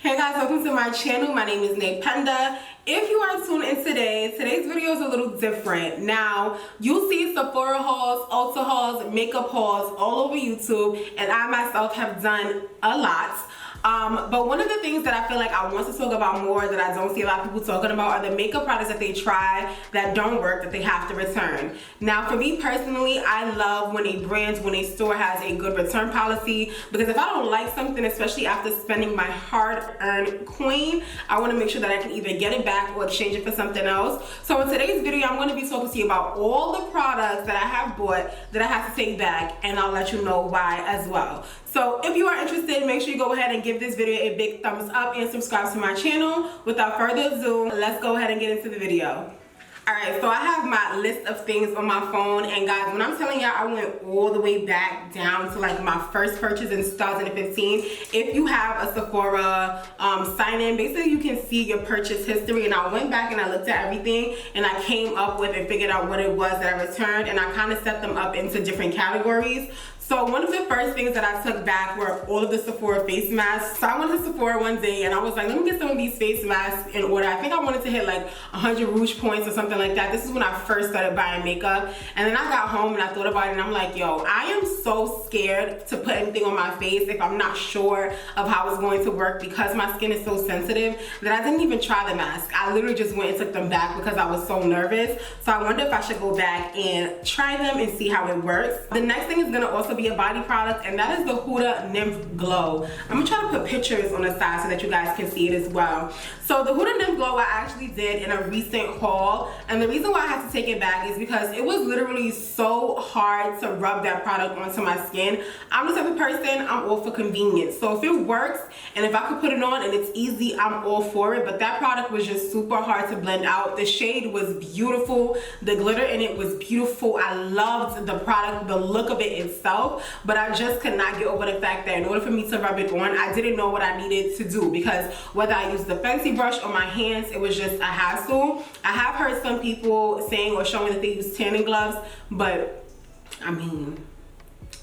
Hey guys, welcome to my channel. My name is Ndeye10. If you are tuned in today's video is a little different. Now, you'll see Sephora hauls, Ulta hauls, makeup hauls all over YouTube, and I myself have done a lot. But one of the things that I feel like I want to talk about more that I don't see a lot of people talking about are the makeup products that they try that don't work, that they have to return. Now, for me personally, I love when a store has a good return policy, because if I don't like something, especially after spending my hard-earned coin, I want to make sure that I can either get it back or exchange it for something else. So in today's video, I'm going to be talking to you about all the products that I have bought that I have to take back, and I'll let you know why as well. So if you are interested, make sure you go ahead and give this video a big thumbs up and subscribe to my channel. Without further ado, let's go ahead and get into the video. Alright, so I have my list of things on my phone, and guys, when I'm telling y'all I went all the way back down to like my first purchase in 2015. If you have a Sephora sign-in, basically you can see your purchase history, and I went back and I looked at everything and I came up with and figured out what it was that I returned, and I kind of set them up into different categories. So one of the first things that I took back were all of the Sephora face masks. So I went to Sephora one day and I was like, let me get some of these face masks in order. I think I wanted to hit like 100 rouge points or something like that. This is when I first started buying makeup. And then I got home and I thought about it, and I'm like, yo, I am so scared to put anything on my face if I'm not sure of how it's going to work, because my skin is so sensitive that I didn't even try the mask. I literally just went and took them back because I was so nervous. So I wonder if I should go back and try them and see how it works. The next thing is gonna also be a body product, and that is the Huda Nymph Glow. I'm gonna try to put pictures on the side so that you guys can see it as well. So the Huda Nymph Glow I actually did in a recent haul, and the reason why I had to take it back is because it was literally so hard to rub that product onto my skin. I'm the type of person, I'm all for convenience. So if it works and if I could put it on and it's easy, I'm all for it. But that product was just super hard to blend out. The shade was beautiful, the glitter in it was beautiful. I loved the product, the look of it itself, but I just could not get over the fact that in order for me to rub it on, I didn't know what I needed to do, because whether I used the fancy brush or my hands, it was just a hassle. I have heard some people saying or showing that they use tanning gloves, but I mean,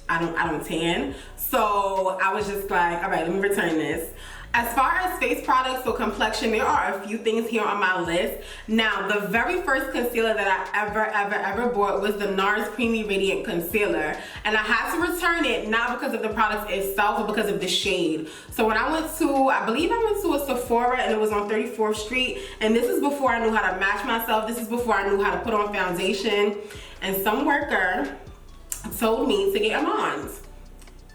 I don't tan. So I was just like, all right, let me return this. As far as face products or complexion, there are a few things here on my list. Now, the very first concealer that I ever bought was the NARS Creamy Radiant Concealer. And I had to return it, not because of the product itself, but because of the shade. So when I went to, I believe I went to a Sephora, and it was on 34th Street. And this is before I knew how to match myself. This is before I knew how to put on foundation. And some worker told me to get Amons.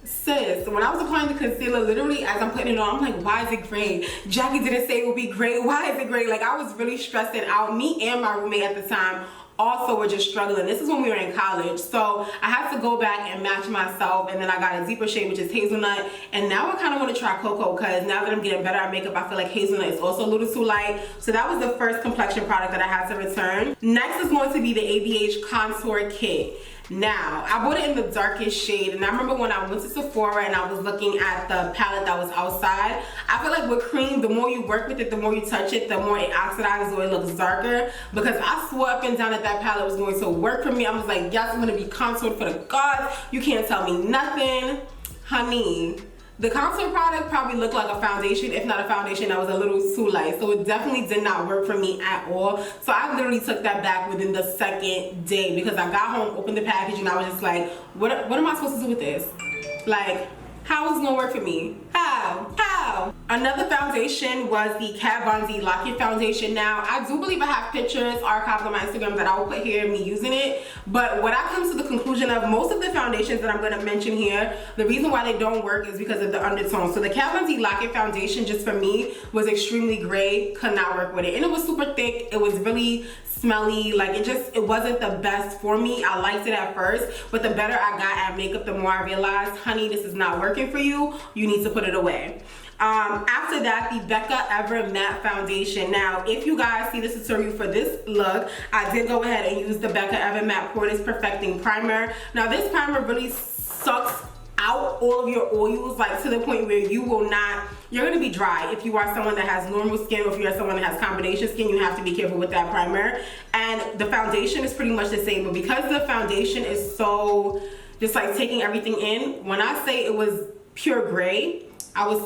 Sis, when I was applying the concealer, literally as I'm putting it on, I'm like, why is it gray? Jackie didn't say it would be gray. Why is it gray? Like, I was really stressing out. Me and my roommate at the time also were just struggling. This is when we were in college. So I had to go back and match myself, and then I got a deeper shade, which is hazelnut. And now I kind of want to try cocoa, because now that I'm getting better at makeup, I feel like hazelnut is also a little too light. So that was the first complexion product that I had to return. Next is going to be the ABH Contour Kit. Now, I bought it in the darkest shade, and I remember when I went to Sephora and I was looking at the palette that was outside, I feel like with cream, the more you work with it, the more you touch it, the more it oxidizes or it looks darker, because I swore up and down that that palette was going to work for me. I was like, yes, I'm going to be contoured for the gods. You can't tell me nothing. Honey, the contour product probably looked like a foundation, if not a foundation that was a little too light. So it definitely did not work for me at all. So I literally took that back within the second day, because I got home, opened the package, and I was just like, what am I supposed to do with this? Like, how is it gonna work for me? How? Another foundation was the Kat Von D Lock-It Foundation. Now, I do believe I have pictures archived on my Instagram that I will put here of me using it. But what I come to the conclusion of, most of the foundations that I'm gonna mention here, the reason why they don't work is because of the undertone. So the Kat Von D Lock-It Foundation, just for me, was extremely gray, could not work with it. And it was super thick, it was really smelly, like it wasn't the best for me. I liked it at first, but the better I got at makeup, the more I realized, honey, this is not working for you. You need to put it away. After that, the Becca Ever Matte Foundation. Now, if you guys see the tutorial for this look, I did go ahead and use the Becca Ever Matte Poreless Perfecting Primer. Now, this primer really sucks out all of your oils, like to the point where you're gonna be dry. If you are someone that has normal skin, or if you are someone that has combination skin, you have to be careful with that primer. And the foundation is pretty much the same, but because the foundation is so just like taking everything in, when I say it was pure gray, I was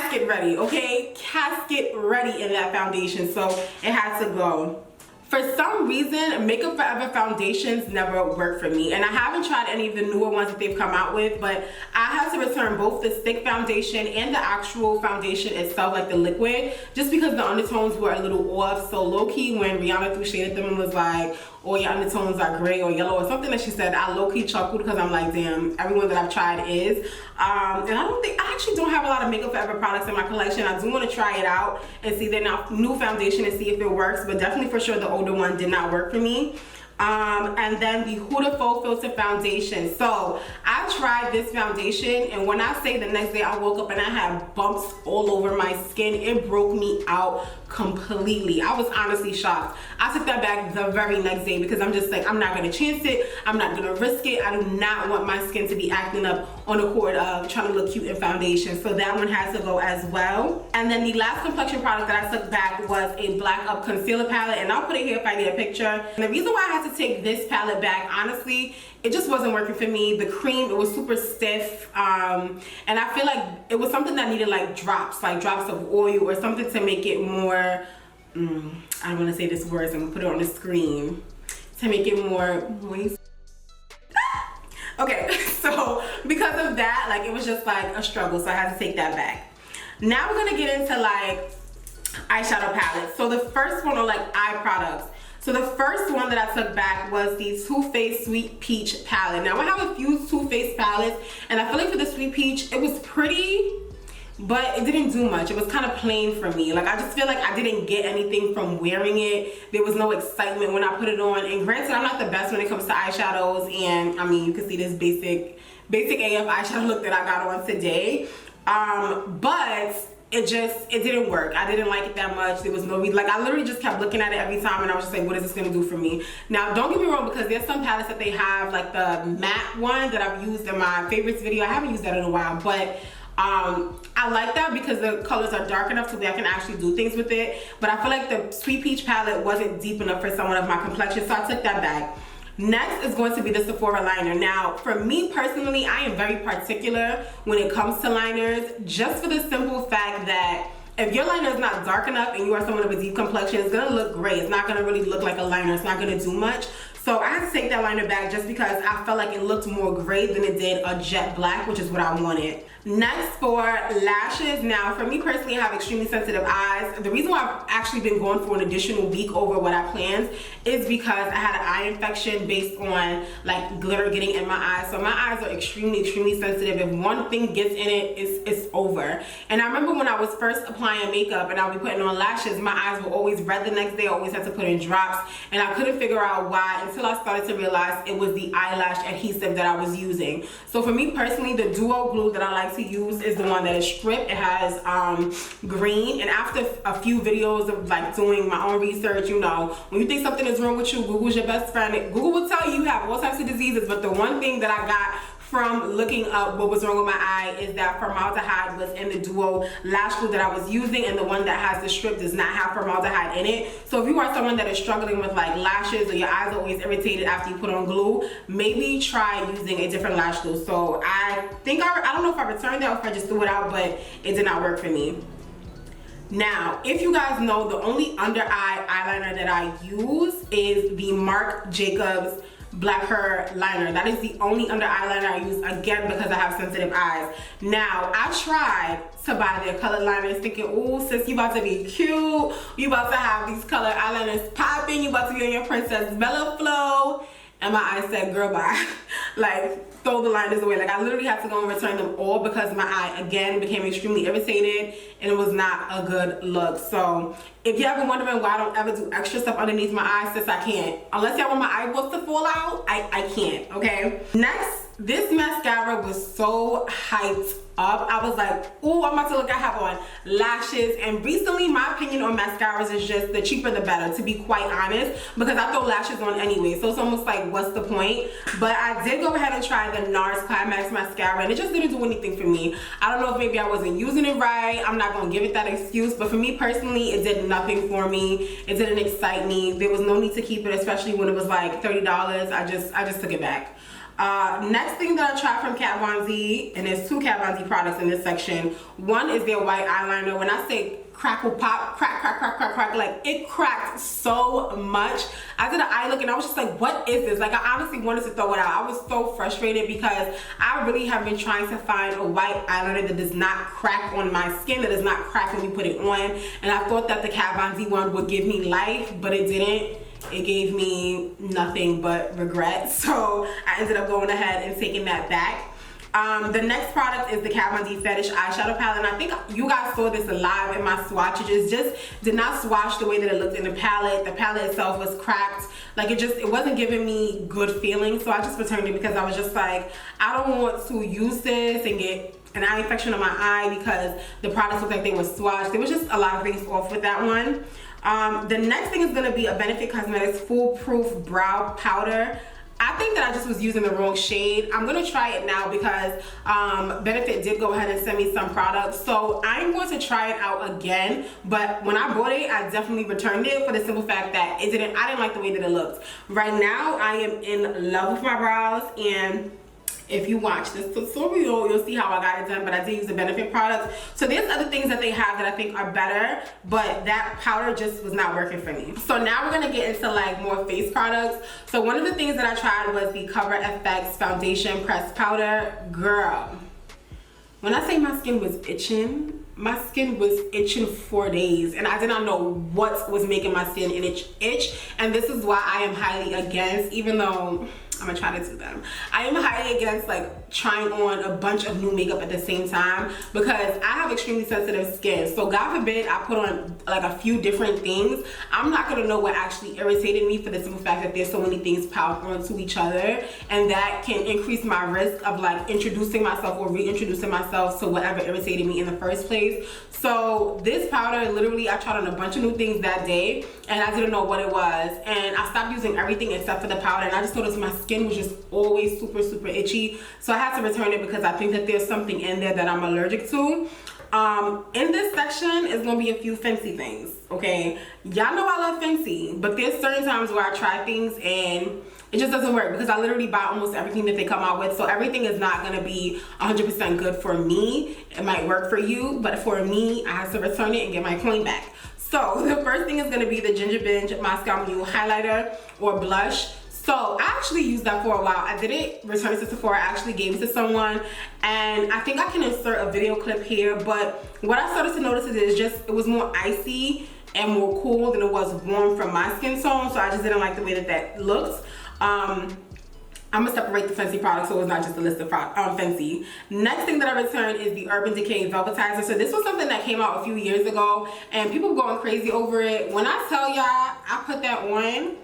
casket ready, okay? Casket ready in that foundation, so it had to go. For some reason, Makeup Forever foundations never work for me, and I haven't tried any of the newer ones that they've come out with, but I had to return both the stick foundation and the actual foundation itself, like the liquid, just because the undertones were a little off. So low-key, when Rihanna threw shade at them and was like, "Oh, your undertones are gray or yellow," or something that she said, I low-key chuckled because I'm like, damn, everyone that I've tried is. And I actually don't have a lot of Makeup Forever products in my collection. I do want to try it out and see their new foundation and see if it works, but definitely for sure the older one did not work for me. And then the Huda Faux Filter foundation. So I tried this foundation, and when I say the next day I woke up and I had bumps all over my skin, it broke me out completely. I was honestly shocked. I took that back the very next day because I'm just like, I'm not gonna chance it. I'm not gonna risk it. I do not want my skin to be acting up on the cord of trying to look cute in foundation. So that one has to go as well. And then the last complexion product that I took back was a Black Up concealer palette, and I'll put it here if I get a picture. And the reason why I had to take this palette back, honestly, it just wasn't working for me. The cream, it was super stiff, and I feel like it was something that needed like drops of oil or something to make it more, I don't want to say this word, so I'm gonna put it on the screen, to make it more moist. Okay, so because of that, like, it was just like a struggle, so I had to take that back. Now we're gonna get into like eyeshadow palettes. So the first one are like eye products. So the first one that I took back was the Too Faced Sweet Peach palette. Now I have a few Too Faced palettes, and I feel like for the Sweet Peach, it was pretty, but it didn't do much. It was kind of plain for me. Like, I just feel like I didn't get anything from wearing it. There was no excitement when I put it on. And granted, I'm not the best when it comes to eyeshadows, and I mean, you can see this basic AF eyeshadow look that I got on today. But it didn't work. I didn't like it that much. There was no reason. Like, I literally just kept looking at it every time, and I was just like, what is this gonna do for me? Now, don't get me wrong, because there's some palettes that they have, like the matte one that I've used in my favorites video. I haven't used that in a while, but I like that because the colors are dark enough so that I can actually do things with it. But I feel like the Sweet Peach palette wasn't deep enough for someone of my complexion, so I took that back. Next is going to be the Sephora liner. Now, for me personally, I am very particular when it comes to liners, just for the simple fact that if your liner is not dark enough and you are someone of a deep complexion, it's gonna look gray. It's not gonna really look like a liner. It's not gonna do much. So I had to take that liner back just because I felt like it looked more gray than it did a jet black, which is what I wanted. Next, for lashes. Now, for me personally, I have extremely sensitive eyes. The reason why I've actually been going for an additional week over what I planned is because I had an eye infection based on like glitter getting in my eyes. So my eyes are extremely sensitive. If one thing gets in it, it's over. And I remember when I was first applying makeup and I'll be putting on lashes, my eyes were always red the next day. I always had to put in drops, and I couldn't figure out why until I started to realize it was the eyelash adhesive that I was using. So for me personally, the duo glue that I like to use is the one that is stripped. It has green, and after a few videos of like doing my own research, you know, when you think something is wrong with you, Google's your best friend. Google will tell you have all types of diseases, but the one thing that I got from looking up what was wrong with my eye is that formaldehyde was in the duo lash glue that I was using, and the one that has the strip does not have formaldehyde in it. So if you are someone that is struggling with like lashes, or your eyes are always irritated after you put on glue, maybe try using a different lash glue. So I think I don't know if I returned that or if I just threw it out, but it did not work for me. Now, if you guys know, the only under eye eyeliner that I use is the Marc Jacobs Black Her liner. That is the only under eyeliner I use, again because I have sensitive eyes. Now, I tried to buy their colored liners thinking, oh sis, you about to be cute, you about to have these colored eyeliners popping, you about to be on your Princess Bella flow, and my eyes said, girl, bye. Like, throw the liners away. Like, I literally had to go and return them all because my eye again became extremely irritated and it was not a good look. So if you're ever wondering why I don't ever do extra stuff underneath my eyes, sis, I can't. Unless y'all want my eyeballs to fall out, I can't, okay? Next, this mascara was so hyped up. I was like, oh, I'm about to look, I have on lashes. And recently, my opinion on mascaras is just the cheaper the better, to be quite honest, because I throw lashes on anyway. So it's almost like, what's the point? But I did go ahead and try the NARS Climax mascara, and it just didn't do anything for me. I don't know if maybe I wasn't using it right. I'm not gonna give it that excuse, but for me personally, it did nothing for me. It didn't excite me. There was no need to keep it, especially when it was like $30. I just took it back. Next thing that I tried from Kat Von D, and there's 2 Kat Von D products in this section. One is their white eyeliner. When I say crackle pop, crack, crack, crack, crack, crack, like it cracked so much. I did an eye look and I was just like, what is this? Like, I honestly wanted to throw it out. I was so frustrated because I really have been trying to find a white eyeliner that does not crack on my skin, that does not crack when you put it on. And I thought that the Kat Von D one would give me life, but it didn't. It gave me nothing but regret. So I ended up going ahead and taking that back. The next product is the Kat Von D Fetish eyeshadow palette, and I think you guys saw this live in my swatches. Just did not swatch the way that it looked in the palette. The palette itself was cracked. Like, it wasn't giving me good feelings, so I just returned it because I was just like, I don't want to use this and get an eye infection on my eye because the products looked like they were swatched. There was just a lot of things off with that one. The next thing is going to be a Benefit Cosmetics Foolproof Brow Powder. I think that I just was using the wrong shade. I'm going to try it now because Benefit did go ahead and send me some products. So I'm going to try it out again. But when I bought it, I definitely returned it for the simple fact that I didn't like the way that it looked. Right now, I am in love with my brows, and if you watch this tutorial, you'll see how I got it done, but I did use the Benefit products. So there's other things that they have that I think are better, but that powder just was not working for me. So now we're gonna get into like more face products. So one of the things that I tried was the Cover FX Foundation Pressed Powder. Girl, when I say my skin was itching, my skin was itching for days, and I did not know what was making my skin itch. And this is why I am highly against, even though I'm gonna try to do them, I am highly against like trying on a bunch of new makeup at the same time because I have extremely sensitive skin. So God forbid I put on like a few different things, I'm not gonna know what actually irritated me for the simple fact that there's so many things piled onto each other, and that can increase my risk of like introducing myself or reintroducing myself to whatever irritated me in the first place. So this powder, literally I tried on a bunch of new things that day and I didn't know what it was, and I stopped using everything except for the powder, and I just noticed my skin was just always super itchy. So I had to return it because I think that there's something in there that I'm allergic to. In this section is gonna be a few fancy things, okay? Y'all know I love fancy, but there's certain times where I try things and it just doesn't work because I literally buy almost everything that they come out with. So everything is not gonna be 100% good for me. It might work for you, but for me, I have to return it and get my coin back. So the first thing is gonna be the Ginger Binge Moscow Mule Highlighter or Blush. So I actually used that for a while. I didn't return it to Sephora. I actually gave it to someone, and I think I can insert a video clip here. But what I started to notice is it was more icy and more cool than it was warm from my skin tone. So I just didn't like the way that looked. I'm gonna separate the fancy products so it's not just a list of fancy. Next thing that I returned is the Urban Decay Velvetizer. So this was something that came out a few years ago and people were going crazy over it. When I tell y'all, I put that on,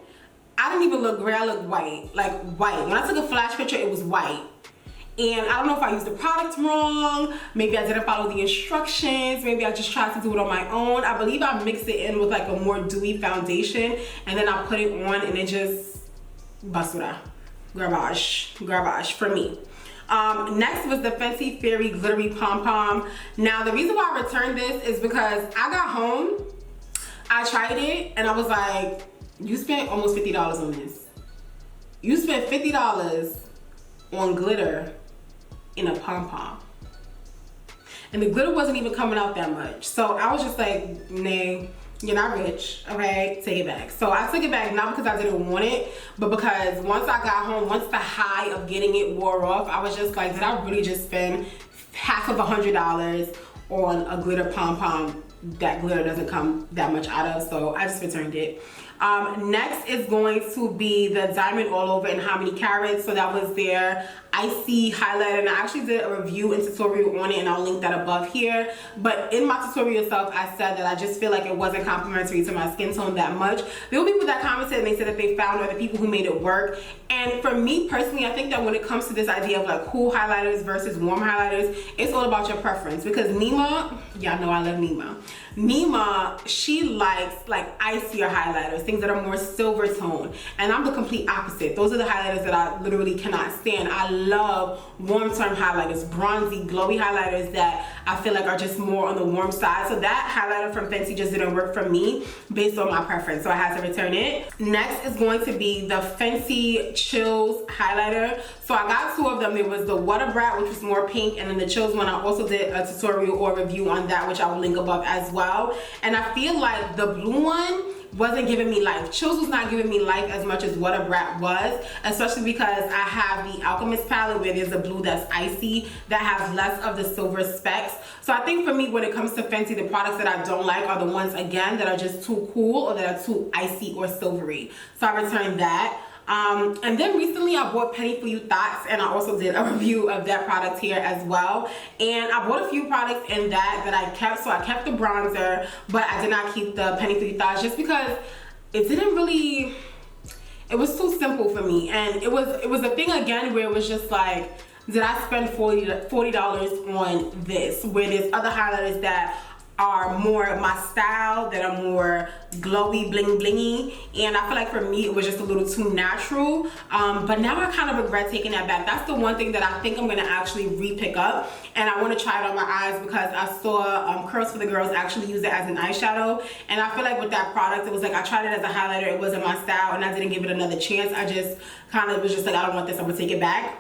I didn't even look gray, I looked white, like white. When I took a flash picture, it was white. And I don't know if I used the product wrong, maybe I didn't follow the instructions, maybe I just tried to do it on my own. I believe I mixed it in with like a more dewy foundation and then I put it on and it just basura. Garbage for me. Next was the Fenty Fairy Glittery Pom Pom. Now the reason why I returned this is because I got home, I tried it, and I was like, you spent almost $50 on this. You spent $50 on glitter in a pom pom. And the glitter wasn't even coming out that much. So I was just like, nay, you're not rich, okay? Take it back. So I took it back not because I didn't want it, but because once I got home, once the high of getting it wore off, I was just like, did I really just spend half of $100 on a glitter pom pom that glitter doesn't come that much out of? So I just returned it. Next is going to be the Diamond All Over and How Many Carats. So that was their icy highlighter, and I actually did a review and tutorial on it, and I'll link that above here. But in my tutorial itself, I said that I just feel like it wasn't complimentary to my skin tone that much. There were people that commented and they said that they found other people who made it work. And for me personally, I think that when it comes to this idea of like cool highlighters versus warm highlighters, it's all about your preference. Because Nima, y'all know I love Nima. Nima, she likes like icier highlighters. things that are more silver tone. And I'm the complete opposite. Those are the highlighters that I literally cannot stand. I love warm tone highlighters, bronzy, glowy highlighters that I feel like are just more on the warm side. So that highlighter from Fenty just didn't work for me based on my preference, so I had to return it. Next is going to be the Fenty Chills highlighter. So I got two of them. There was the Water Brat, which was more pink, and then the Chills one, I also did a tutorial or review on that, which I will link above as well. And I feel like the blue one wasn't giving me life. Chills was not giving me life as much as Water Brat was, especially because I have the Alchemist palette where there's a blue that's icy that has less of the silver specks. So I think for me, when it comes to Fenty, the products that I don't like are the ones, again, that are just too cool or that are too icy or silvery. So I returned that. And then recently I bought Penny For You Thoughts, and I also did a review of that product here as well. And I bought a few products in that I kept. So I kept the bronzer, but I did not keep the Penny For You Thoughts just because it didn't really, it was too simple for me. And it was a thing again where it was just like, did I spend $40 on this? Where there's other highlighters that are more my style, that are more glowy, bling blingy, and I feel like for me it was just a little too natural. But now I kind of regret taking that back. That's the one thing that I think I'm gonna actually re-pick up, and I want to try it on my eyes because I saw Curls for the Girls actually use it as an eyeshadow, and I feel like with that product it was like I tried it as a highlighter, it wasn't my style, and I didn't give it another chance. I just kind of was just like, I don't want this, I'm gonna take it back.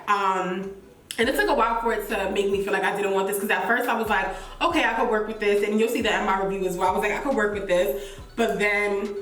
And it took a while for it to make me feel like I didn't want this, because at first I was like, okay, I could work with this, and you'll see that in my review as well. I was like, I could work with this, but then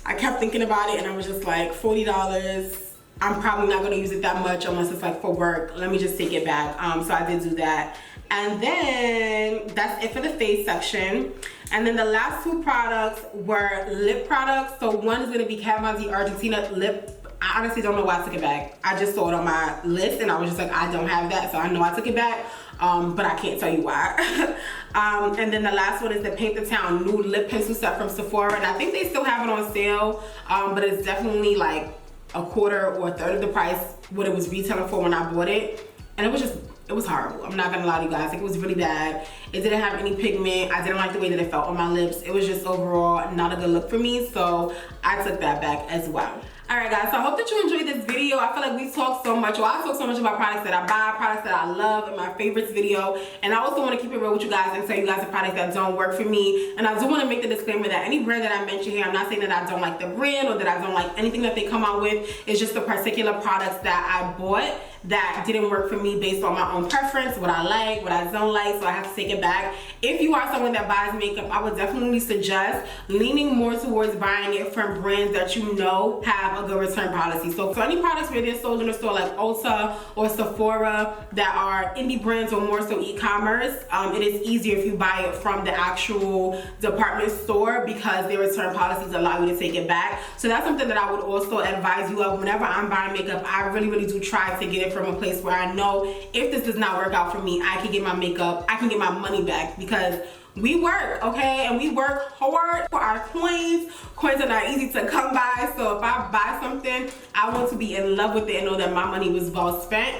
I kept thinking about it, and I was just like, $40, I'm probably not gonna use it that much unless it's like for work. Let me just take it back. So I did do that. And then that's it for the face section. And then the last two products were lip products. So one is gonna be Kat Von D Argentina lip. I honestly don't know why I took it back. I just saw it on my list and I was just like, I don't have that, so I know I took it back, but I can't tell you why. And then the last one is the Paint the Town nude lip pencil set from Sephora, and I think they still have it on sale, but it's definitely like a quarter or a third of the price what it was retailing for when I bought it, and it was horrible. I'm not gonna lie to you guys, like, it was really bad. It didn't have any pigment. I didn't like the way that it felt on my lips. It was just overall not a good look for me, so I took that back as well. Alright guys, so I hope that you enjoyed this video. I feel like we talked so much, well, I talked so much about products that I buy, products that I love, in my favorites video, and I also want to keep it real with you guys and tell you guys the products that don't work for me. And I do want to make the disclaimer that any brand that I mention here, I'm not saying that I don't like the brand or that I don't like anything that they come out with. It's just the particular products that I bought that didn't work for me based on my own preference, what I like, what I don't like, so I have to take it back. If you are someone that buys makeup, I would definitely suggest leaning more towards buying it from brands that you know have a good return policy. So for any products where they're sold in a store like Ulta or Sephora that are indie brands or more so e-commerce, it is easier if you buy it from the actual department store because their return policies allow you to take it back. So that's something that I would also advise you of. Whenever I'm buying makeup, I really do try to get it from a place where I know if this does not work out for me, I can get my makeup, I can get my money back, because we work, okay, and we work hard for our coins. Coins are not easy to come by, so if I buy something, I want to be in love with it and know that my money was well spent,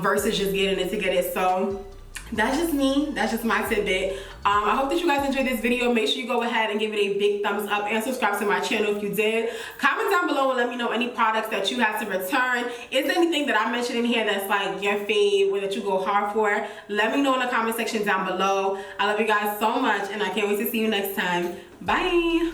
versus just getting it to get it. So that's just me, that's just my tidbit. I hope that you guys enjoyed this video. Make sure you go ahead and give it a big thumbs up and subscribe to my channel if you did. Comment down below and let me know any products that you have to return. Is there anything that I mentioned in here that's like your fave or that you go hard for? Let me know in the comment section down below. I love you guys so much and I can't wait to see you next time. Bye.